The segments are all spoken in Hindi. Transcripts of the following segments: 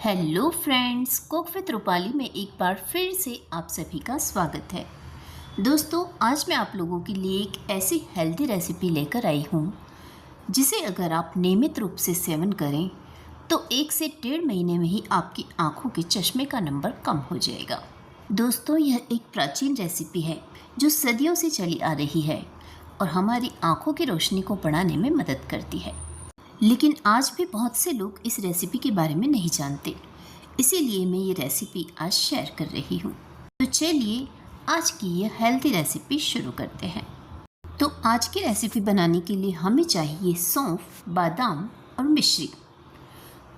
Hello friends, cook with Rupali में एक बार फिर से आप सभी का स्वागत है। दोस्तों, आज मैं आप लोगों के लिए एक ऐसी हेल्दी रेसिपी लेकर आई हूँ जिसे अगर आप नियमित रूप से सेवन करें तो 1 से 1.5 महीने में ही आपकी आँखों के चश्मे का नंबर कम हो जाएगा। दोस्तों, यह एक प्राचीन रेसिपी है जो सदियों से चली आ रही है और हमारी आँखों की रोशनी को बढ़ाने में मदद करती है। लेकिन आज भी बहुत से लोग इस रेसिपी के बारे में नहीं जानते, इसीलिए मैं ये रेसिपी आज शेयर कर रही हूँ। तो चलिए आज की ये हेल्दी रेसिपी शुरू करते हैं। तो आज की रेसिपी बनाने के लिए हमें चाहिए सौंफ, बादाम और मिश्री।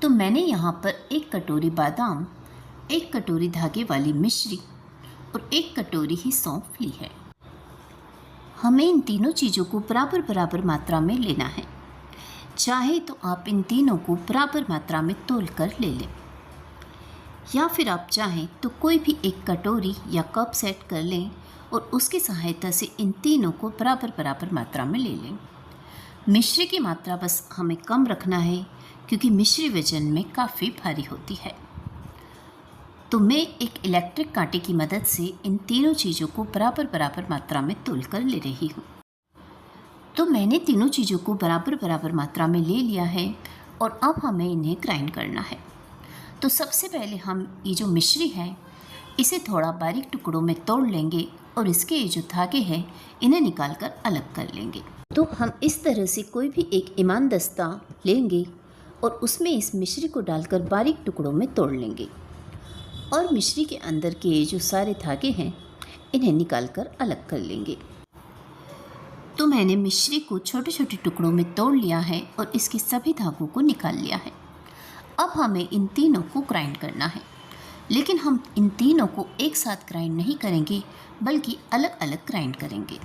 तो मैंने यहाँ पर 1 कटोरी बादाम, 1 कटोरी धागे वाली मिश्री और 1 कटोरी ही सौंफ ली है। हमें इन तीनों चीज़ों को बराबर बराबर मात्रा में लेना है। चाहे तो आप इन तीनों को बराबर मात्रा में तौल कर ले लें, या फिर आप चाहें तो कोई भी एक कटोरी या कप सेट कर लें और उसकी सहायता से इन तीनों को बराबर बराबर मात्रा में ले लें। मिश्री की मात्रा बस हमें कम रखना है क्योंकि मिश्री वजन में काफ़ी भारी होती है। तो मैं एक इलेक्ट्रिक कांटे की मदद से इन तीनों चीज़ों को बराबर बराबर मात्रा में तौल कर ले रही हूँ। तो मैंने तीनों चीज़ों को बराबर बराबर मात्रा में ले लिया है और अब हमें इन्हें ग्राइंड करना है। तो सबसे पहले हम ये जो मिश्री है इसे थोड़ा बारीक टुकड़ों में तोड़ लेंगे और इसके ये जो धागे हैं इन्हें निकाल कर अलग कर लेंगे। तो हम इस तरह से कोई भी एक ईमान दस्ता लेंगे और उसमें इस मिश्री को डालकर बारीक टुकड़ों में तोड़ लेंगे और मिश्री के अंदर के ये जो सारे धागे हैं इन्हें निकाल कर अलग कर लेंगे। तो मैंने मिश्री को छोटे छोटे टुकड़ों में तोड़ लिया है और इसके सभी धागों को निकाल लिया है। अब हमें इन तीनों को ग्राइंड करना है, लेकिन हम इन तीनों को एक साथ ग्राइंड नहीं करेंगे बल्कि अलग अलग ग्राइंड करेंगे।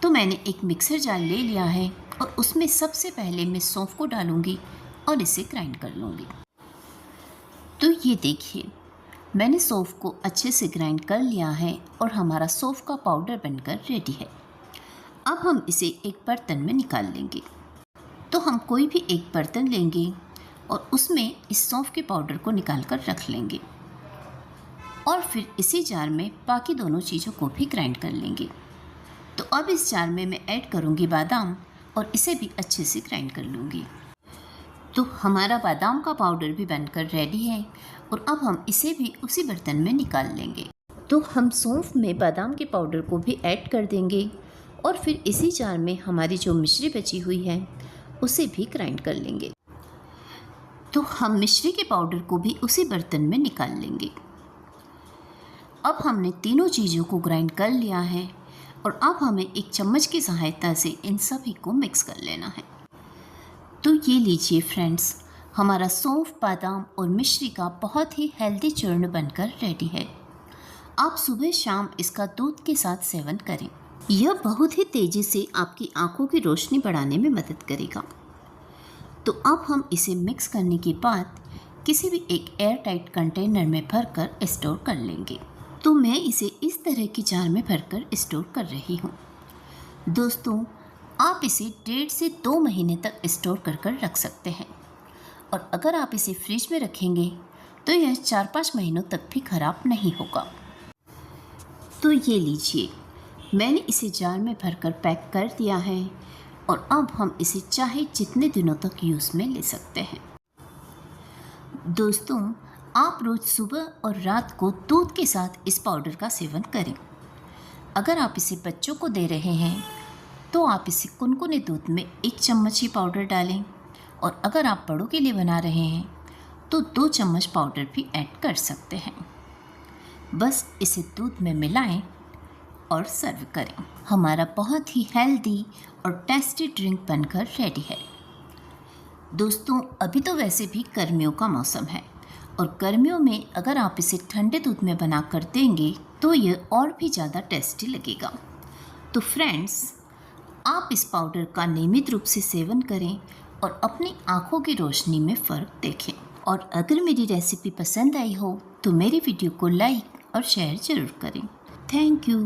तो मैंने एक मिक्सर जार ले लिया है और उसमें सबसे पहले मैं सौंफ को डालूंगी और इसे ग्राइंड कर लूँगी। तो ये देखिए, मैंने सौंफ को अच्छे से ग्राइंड कर लिया है और हमारा सौंफ का पाउडर बनकर रेडी है। अब हम इसे एक बर्तन में निकाल लेंगे। तो हम कोई भी एक बर्तन लेंगे और उसमें इस सौंफ के पाउडर को निकाल कर रख लेंगे और फिर इसी जार में बाकी दोनों चीज़ों को भी ग्राइंड कर लेंगे। तो अब इस जार में मैं ऐड करूँगी बादाम और इसे भी अच्छे से ग्राइंड कर लूँगी। तो हमारा बादाम का पाउडर भी बनकर रेडी है और अब हम इसे भी उसी बर्तन में निकाल लेंगे। तो हम सौंफ में बादाम के पाउडर को भी ऐड कर देंगे और फिर इसी जार में हमारी जो मिश्री बची हुई है उसे भी ग्राइंड कर लेंगे। तो हम मिश्री के पाउडर को भी उसी बर्तन में निकाल लेंगे। अब हमने तीनों चीज़ों को ग्राइंड कर लिया है और अब हमें एक चम्मच की सहायता से इन सभी को मिक्स कर लेना है। तो ये लीजिए फ्रेंड्स, हमारा सौंफ, बादाम और मिश्री का बहुत ही हेल्दी चूर्ण बनकर रेडी है। आप सुबह शाम इसका दूध के साथ सेवन करें। यह बहुत ही तेज़ी से आपकी आंखों की रोशनी बढ़ाने में मदद करेगा। तो अब हम इसे मिक्स करने के बाद किसी भी एक एयर टाइट कंटेनर में भरकर स्टोर कर लेंगे। तो मैं इसे इस तरह की जार में भरकर स्टोर कर रही हूँ। दोस्तों, आप इसे 1.5 से 2 महीने तक स्टोर कर रख सकते हैं और अगर आप इसे फ्रिज में रखेंगे तो यह 4-5 महीनों तक भी ख़राब नहीं होगा। तो ये लीजिए, मैंने इसे जार में भरकर पैक कर दिया है और अब हम इसे चाहे जितने दिनों तक यूज़ में ले सकते हैं। दोस्तों, आप रोज़ सुबह और रात को दूध के साथ इस पाउडर का सेवन करें। अगर आप इसे बच्चों को दे रहे हैं तो आप इसे कुनकुने दूध में 1 चम्मच ही पाउडर डालें और अगर आप बड़ों के लिए बना रहे हैं तो 2 चम्मच पाउडर भी ऐड कर सकते हैं। बस इसे दूध में मिलाएं और सर्व करें। हमारा बहुत ही हेल्दी और टेस्टी ड्रिंक बनकर रेडी है। दोस्तों, अभी तो वैसे भी गर्मियों का मौसम है और गर्मियों में अगर आप इसे ठंडे दूध में बना कर देंगे तो यह और भी ज़्यादा टेस्टी लगेगा। तो फ्रेंड्स, आप इस पाउडर का नियमित रूप से सेवन करें और अपनी आँखों की रोशनी में फ़र्क देखें। और अगर मेरी रेसिपी पसंद आई हो तो मेरी वीडियो को लाइक और शेयर ज़रूर करें। Thank you.